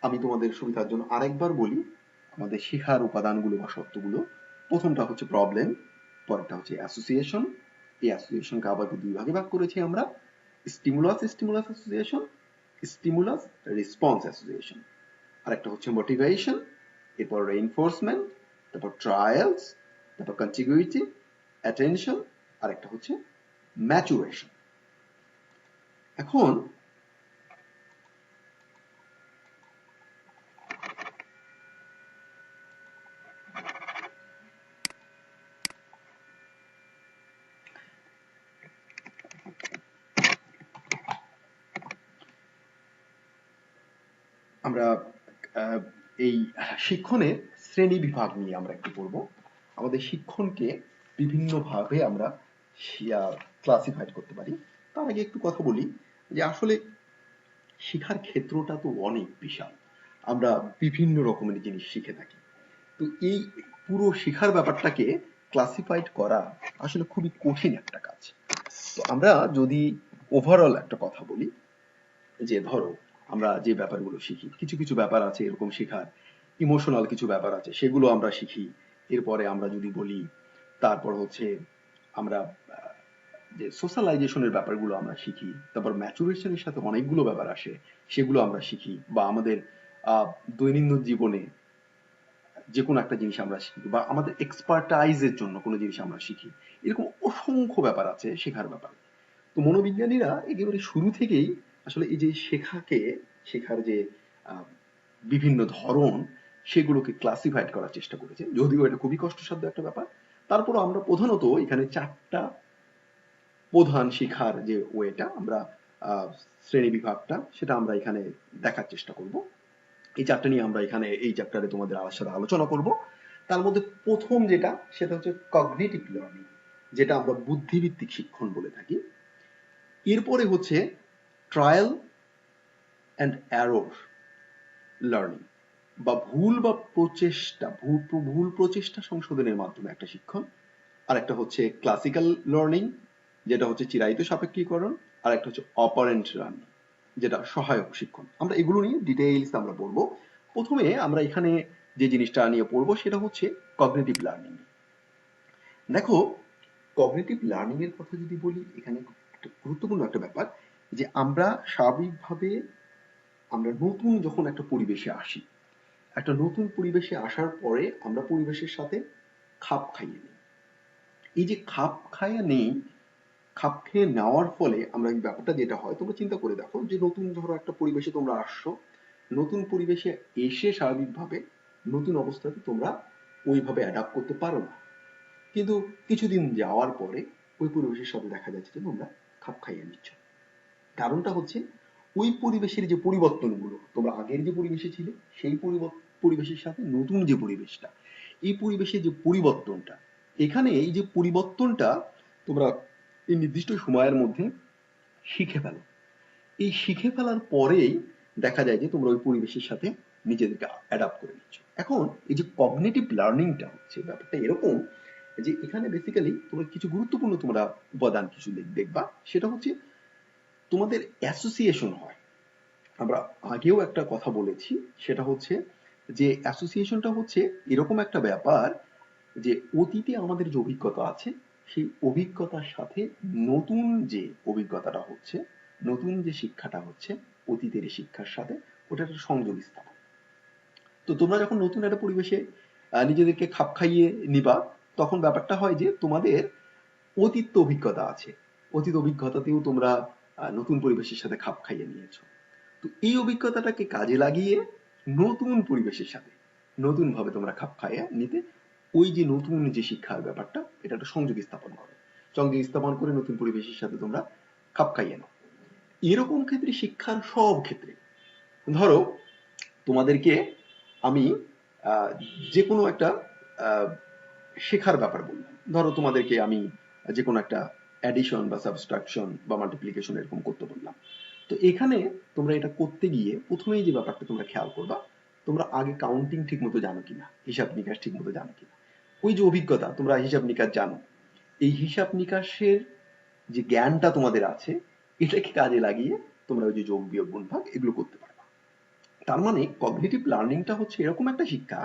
আমি তোমাদের সুবিধার জন্য আরেকবার বলি আমাদের শেখার উপাদানগুলো বা সত্যগুলো। প্রথমটা হচ্ছে প্রবলেম, পরেরটা হচ্ছে অ্যাসোসিয়েশন। এই অ্যাসোসিয়েশনকে আবার দুই ভাগে ভাগ করেছি আমরা, stimulus association, stimulus response association. আরেকটা হচ্ছে মোটিভেশন, এরপর রেইনফোর্সমেন্ট, তারপর ট্রায়ালস, তারপর কন্টিগুইটি, অ্যাটেনশন, আর একটা হচ্ছে ম্যাচুরেশন। এখন আমরা এই শিক্ষণের শ্রেণী বিভাগ নিয়ে আমরা একটু পড়বো। আমাদের শিক্ষণকে বিভিন্নভাবে আমরা ক্লাসিফাইড করতে পারি। তার আগে একটু কথা বলি যে আসলে শেখার ক্ষেত্রটা তো অনেক বিশাল, আমরা বিভিন্ন রকমের জিনিস শিখে থাকি। তো এই পুরো শেখার ব্যাপারটাকে ক্লাসিফাইড করা আসলে খুবই কঠিন একটা কাজ। তো আমরা যদি ওভারঅল একটা কথা বলি যে ধরো আমরা যে ব্যাপারগুলো শিখি, কিছু কিছু ব্যাপার আছে এরকম শেখার, ইমোশনাল কিছু ব্যাপার আছে সেগুলো আমরা শিখি। এরপরে আমরা যদি বলি তারপর হচ্ছে আমরা যে সোশ্যালাইজেশনের ব্যাপারগুলো আমরা শিখি, তারপর ম্যাচুরেশনের সাথে অনেকগুলো ব্যাপার আসে সেগুলো আমরা শিখি, বা আমাদের দৈনন্দিন জীবনে যে কোনো একটা জিনিস আমরা শিখি, বা আমাদের এক্সপার্টাইজের জন্য কোনো জিনিস আমরা শিখি। এরকম অসংখ্য ব্যাপার আছে শেখার ব্যাপারে। তো মনোবিজ্ঞানীরা একেবারে শুরু থেকেই আসলে এই যে শেখার যে আহ, বিভিন্ন ধরন সেগুলোকে ক্লাসিফাইড করার চেষ্টা করেছে, যদিও এটা খুবই কষ্টসাধ্য একটা ব্যাপার। তারপরও আমরা প্রধানত এখানে চারটা প্রধান শিখার যে ওয়েটা আমরা শ্রেণী বিভাগটা সেটা আমরা এখানে দেখার চেষ্টা করব। এই চারটা নিয়ে আমরা এখানে এই চ্যাপ্টারে তোমাদের সাথে আলোচনা করব। তার মধ্যে প্রথম যেটা সেটা হচ্ছে কগনিটিভ লার্নিং, যেটা আমরা বুদ্ধিভিত্তিক শিক্ষণ বলে থাকি। এরপরে হচ্ছে ট্রায়াল অ্যান্ড এরর লার্নিং, বা ভুল প্রচেষ্টা সংশোধনের মাধ্যমে একটা শিক্ষণ। আর একটা হচ্ছে ক্লাসিক্যাল লার্নিং, যেটা হচ্ছে চিরায়ত সাপেক্ষীকরণ। আর একটা হচ্ছে অপারেন্ট লার্নিং, যেটা সহায়ক শিক্ষণ। আমরা এগুলো নিয়ে ডিটেইলস আমরা পড়বো। প্রথমে আমরা এখানে যে জিনিসটা নিয়ে পড়বো সেটা হচ্ছে কগনিটিভ লার্নিং। দেখো, কগনিটিভ লার্নিং এর কথা যদি বলি, এখানে একটা গুরুত্বপূর্ণ একটা ব্যাপার যে আমরা স্বাভাবিকভাবে আমরা নতুন যখন একটা পরিবেশে আসি, একটা নতুন পরিবেশে আসার পরে আমরা পরিবেশের সাথে খাপ খাইয়ে নিই। এই যে খাপ খেয়ে নেওয়ার ফলে আমরা এই ব্যাপারটা যেটা হয়, তোমরা চিন্তা করে দেখো যে নতুন ধরো একটা পরিবেশে তোমরা আসছো, নতুন পরিবেশে এসে স্বাভাবিকভাবে নতুন অবস্থাতে তোমরা ওইভাবে অ্যাডাপ্ট করতে পারো না। কিন্তু কিছুদিন যাওয়ার পরে ওই পরিবেশের সাথে দেখা যাচ্ছে যে তোমরা খাপ খাইয়ে নিচ্ছ। কারণটা হচ্ছে ওই পরিবেশের যে পরিবর্তনগুলো, তোমরা আগের যে পরিবেশে ছিলে সেই পরিবেশের সাথে নতুন যে পরিবেশটা, এই পরিবেশের যে পরিবর্তনটা, এখানে এই যে পরিবর্তনটা তোমরা এই নির্দিষ্ট সময়ের মধ্যে শিখে ফেলো। এই শিখে ফেলার পরেই দেখা যায় যে তোমরা ওই পরিবেশের সাথে নিজেদেরকে অ্যাডাপ্ট করে নিচ্ছ। এখন এই যে কগনিটিভ লার্নিংটা হচ্ছে ব্যাপারটা এরকম যে এখানে বেসিক্যালি তোমরা কিছু গুরুত্বপূর্ণ তোমরা উপাদান কিছু দেখবা। সেটা হচ্ছে তোমাদের অ্যাসোসিয়েশন হয়। আমরা আগেও একটা কথা বলেছি, সেটা হচ্ছে যে অ্যাসোসিয়েশনটা হচ্ছে এরকম একটা ব্যাপার যে অতীতে আমাদের যে অভিজ্ঞতা আছে সেই অভিজ্ঞতার সাথে নতুন যে অভিজ্ঞতাটা হচ্ছে, নতুন যে শিক্ষাটা হচ্ছে অতীতের শিক্ষার সাথে, ওটা একটা সংযোগ স্থাপন। তো তোমরা যখন নতুন একটা পরিবেশে নিজেদেরকে খাপ খাইয়ে নিবা, তখন ব্যাপারটা হয় যে তোমাদের অতীত অভিজ্ঞতা আছে, অতীত অভিজ্ঞতাতেও তোমরা নতুন পরিবেশের সাথে খাপ খাইয়ে নিয়েছো। তো এই অভিজ্ঞতাটাকে কাজে লাগিয়ে নতুন পরিবেশের সাথে নতুন ভাবে তোমরা খাপ খাইয়ে নিতে ওই যে নতুন যে শিক্ষার ব্যাপারটা, এটা একটা সংযোগ স্থাপন করো। সংযোগ স্থাপন করে নতুন পরিবেশের সাথে তোমরা খাপ খাইয়ে নাও। এরকম ক্ষেত্রে শিক্ষার সব ক্ষেত্রে ধরো তোমাদেরকে আমি আহ, যে কোনো একটা আহ, শেখার ব্যাপার বললাম, ধরো তোমাদেরকে আমি যে কোনো একটা অ্যাডিশন বা সাবট্রাকশন বা মাল্টিপ্লিকেশন এরকম করতে বললাম। তো এখানে তোমরা এটা করতে গিয়ে প্রথমেই যে ব্যাপারটা তোমরা খেয়াল করবা, তোমরা আগে কাউন্টিং ঠিক মতো জানো কিনা, হিসাব নিকাশ ঠিক মতো জানো কিনা। ওই যে অভিজ্ঞতা, তোমরা হিসাব নিকাশ জানো, এই হিসাব নিকাশের যে জ্ঞানটা তোমাদের আছে এটাকে কাজে লাগিয়ে তোমরা ওই যে যোগ বিয়োগ গুণ ভাগ এগুলো করতে পারবা। তার মানে কগনিটিভ লার্নিংটা হচ্ছে এরকম একটা শিক্ষা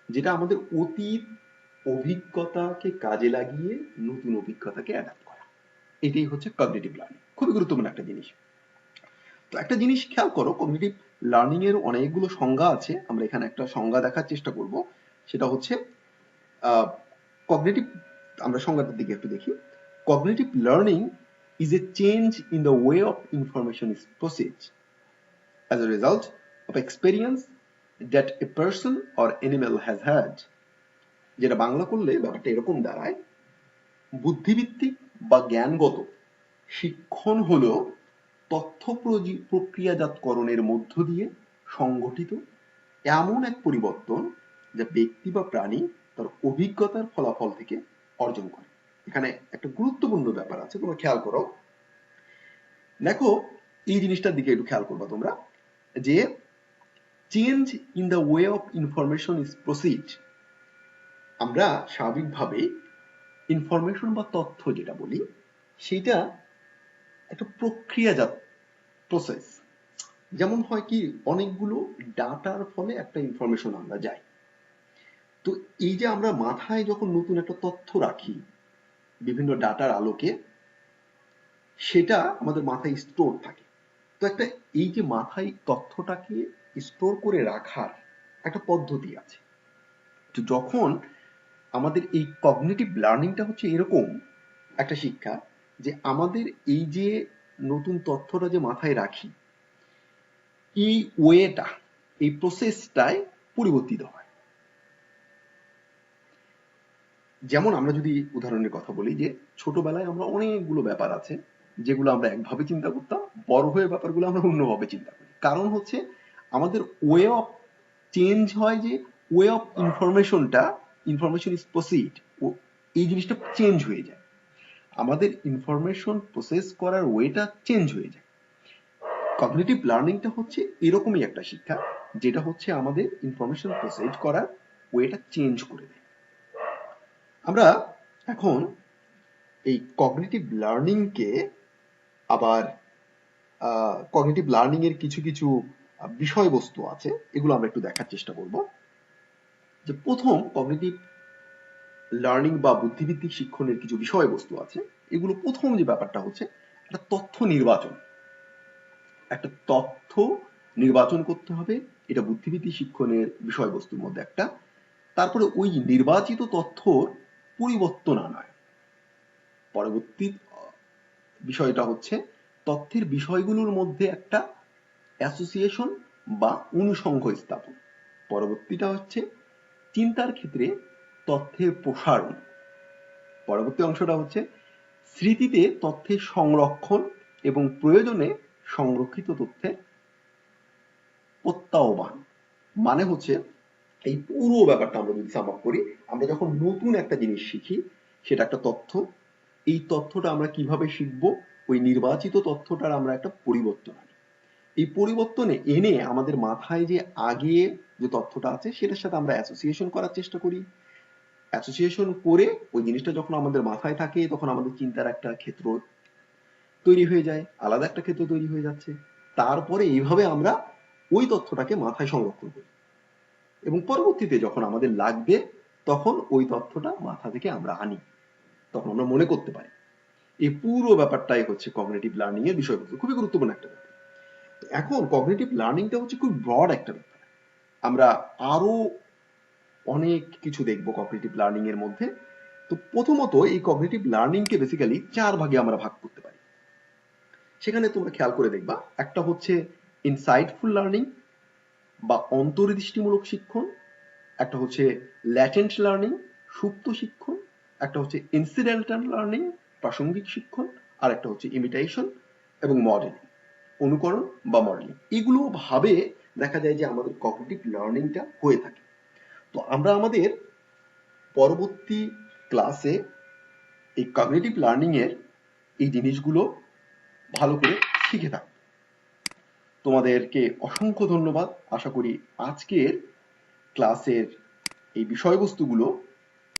যেটা আমাদের অতীত অভিজ্ঞতাকে কাজে লাগিয়ে নতুন অভিজ্ঞতাকে অ্যাডাপ্ট করা। এটাই হচ্ছে কগনিটিভ লার্নিং, খুবই গুরুত্বপূর্ণ একটা জিনিস। তো একটা জিনিস খেয়াল করো, কগনিটিভ লার্নিং এর অনেকগুলো সংজ্ঞা আছে, আমরা এখানে একটা সংজ্ঞা দেখার চেষ্টা করব। সেটা হচ্ছে কগনিটিভ, আমরা সংজ্ঞাটার দিকে একটু দেখি। Cognitive learning is a change in the way of information is processed as a result of experience that a person or animal has had. যেটা বাংলা করলে ব্যাপারটা এরকম দাঁড়ায়, বুদ্ধিভিত্তিক বা জ্ঞানগত শিক্ষণ হলো তথ্য প্রক্রিয়াজাতকরণের মধ্য দিয়ে সংঘটিত এমন এক পরিবর্তন যা ব্যক্তি বা প্রাণী তার অভিজ্ঞতার ফলাফল থেকে অর্জন করে। এখানে একটা গুরুত্বপূর্ণ ব্যাপার আছে, তোমরা খেয়াল করো। দেখো এই জিনিসটার দিকে একটু খেয়াল করবা তোমরা, যে change in the way of information is proceed. আমরা স্বাভাবিকভাবে ইনফরমেশন বা তথ্য যেটা বলি সেটা একটা প্রক্রিয়াজাত প্রসেস। যেমন হয় কি, অনেকগুলো ডাটার ফলে একটা ইনফরমেশন আমরা যাই। তো এই যে আমরা মাথায় যখন নতুন একটা তথ্য রাখি বিভিন্ন ডাটার আলোকে, সেটা আমাদের মাথায় স্টোর থাকে। তো একটা এই যে মাথায় তথ্যটাকে স্টোর করে রাখার একটা পদ্ধতি আছে। তো যখন আমাদের এই কগনিটিভ লার্নিংটা হচ্ছে এরকম একটা শিক্ষা, যে আমাদের এই যে নতুন তথ্যটা যে মাথায় রাখি, এই ওয়েটা, এই প্রসেসটায় পরিবর্তিত হয়। যেমন আমরা যদি উদাহরণের কথা বলি, যে ছোটবেলায় আমরা অনেকগুলো ব্যাপার আছে যেগুলো আমরা একভাবে চিন্তা করতাম, বড় হয়ে ব্যাপারগুলো আমরা অন্যভাবে চিন্তা করি। কারণ হচ্ছে আমাদের ওয়ে অফ চেঞ্জ হয়, যে way of information is proceed, এই জিনিসটা চেঞ্জ হয়ে যায়, আমাদের ইনফরমেশন প্রসেস করার ওয়েটা চেঞ্জ হয়ে যায়। কগনিটিভ লার্নিংটা হচ্ছে এরকমই একটা শিক্ষা, যেটা হচ্ছে আমাদের ইনফরমেশন প্রসেস করার ওয়েটা চেঞ্জ করে দেয়। আমরা এখন এই কগনিটিভ লার্নিংকে আবার কগনিটিভ লার্নিং এর কিছু কিছু বিষয়বস্তু আছে, এগুলো আমরা একটু দেখার চেষ্টা করব। যে প্রথম কগনিটিভ লার্নিং বা বুদ্ধিভিত্তিক শিক্ষণের কিছু বিষয়বস্তু আছে। এগুলো প্রথম যে ব্যাপারটা হচ্ছে একটা তথ্য নির্বাচন। একটা তথ্য নির্বাচন করতে হবে, এটা বুদ্ধিভিত্তিক শিক্ষণের বিষয়বস্তুর মধ্যে একটা। তারপরে ওই নির্বাচিত তথ্যর পরিবর্তন আনায়। পরবর্তী বিষয়টা হচ্ছে তথ্যের বিষয়গুলোর মধ্যে একটা অ্যাসোসিয়েশন বা অনুষঙ্গ স্থাপন। পরবর্তীটা হচ্ছে চিন্তার ক্ষেত্রে তথ্যের প্রসারণ। পরবর্তী অংশটা হচ্ছে স্মৃতিতে তথ্যের সংরক্ষণ এবং প্রয়োজনে সংরক্ষিত তথ্যের প্রত্যাহ্বান। মানে হচ্ছে এই পুরো ব্যাপারটা আমরা যদি সাম আপ করি, আমরা যখন নতুন একটা জিনিস শিখি, সেটা একটা তথ্য, এই তথ্যটা আমরা কিভাবে শিখব, ওই নির্বাচিত তথ্যটার আমরা একটা পরিবর্তন আনি। এই পরিবর্তনে এনে আমাদের মাথায় যে আগে যে তথ্যটা আছে সেটার সাথে আমরা অ্যাসোসিয়েশন করার চেষ্টা করি। অ্যাসোসিয়েশন করে ওই জিনিসটা যখন আমাদের মাথায় থাকে, তখন আমাদের চিন্তার একটা ক্ষেত্র তৈরি হয়ে যায়, আলাদা একটা ক্ষেত্র তৈরি হয়ে যাচ্ছে। তারপরে এইভাবে আমরা ওই তথ্যটাকে মাথায় সংরক্ষণ করি এবং পরবর্তীতে যখন আমাদের লাগবে তখন ওই তথ্যটা মাথা থেকে আমরা আনি, তখন আমরা মনে করতে পারি। এই পুরো ব্যাপারটাই হচ্ছে কগনিটিভ লার্নিং এর বিষয়বস্তু, খুবই গুরুত্বপূর্ণ একটা ব্যাপার। এখন কগনিটিভ লার্নিংটা হচ্ছে খুব ব্রড একটা ব্যাপার, আমরা আরো অনেক কিছু দেখবো কগনিটিভ লার্নিং এর মধ্যে। তো প্রথমত এই কগনিটিভ লার্নিং কে বেসিক্যালি 4 ভাগে আমরা ভাগ করতে পারি। সেখানে তোমরা খেয়াল করে দেখবা, একটা হচ্ছে ইনসাইটফুল লার্নিং বা অন্তর্দৃষ্টিমূলক শিক্ষণ, একটা হচ্ছে ল্যাটেন্ট লার্নিং সুপ্ত শিক্ষণ, একটা হচ্ছে ইনসিডেন্টাল লার্নিং প্রাসঙ্গিক শিক্ষণ, আর একটা হচ্ছে ইমিটেশন এবং মডেলিং অনুকরণ বা মডেলিং। এগুলো ভাবে দেখা যায় যে আমাদের কগনিটিভ লার্নিংটা হয়ে থাকে। তো আমরা আমাদের পরবর্তী ক্লাসে এই কগনিটিভ লার্নিং এর এই জিনিসগুলো ভালো করে শিখে থাকবো। তোমাদেরকে অসংখ্য ধন্যবাদ। আশা করি আজকের ক্লাসের এই বিষয়বস্তুগুলো